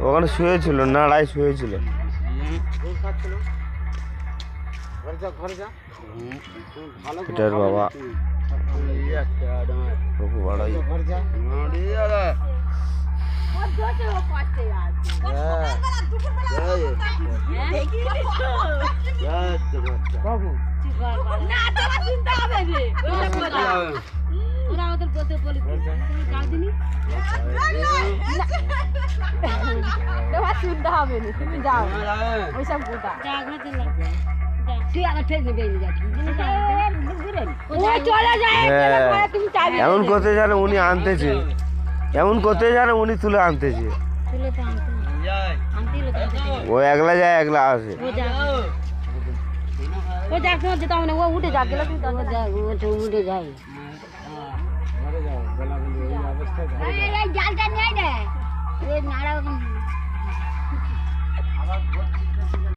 ওখানে শুয়েছিল, নাড়ায় শুয়েছিল। এটার বাবা এমন করতে জানে উনি আনতেছে, এমন করতে জানে উনি তুলে আনতেছে। ও একলা যায় একলা আসে। উঠে যায়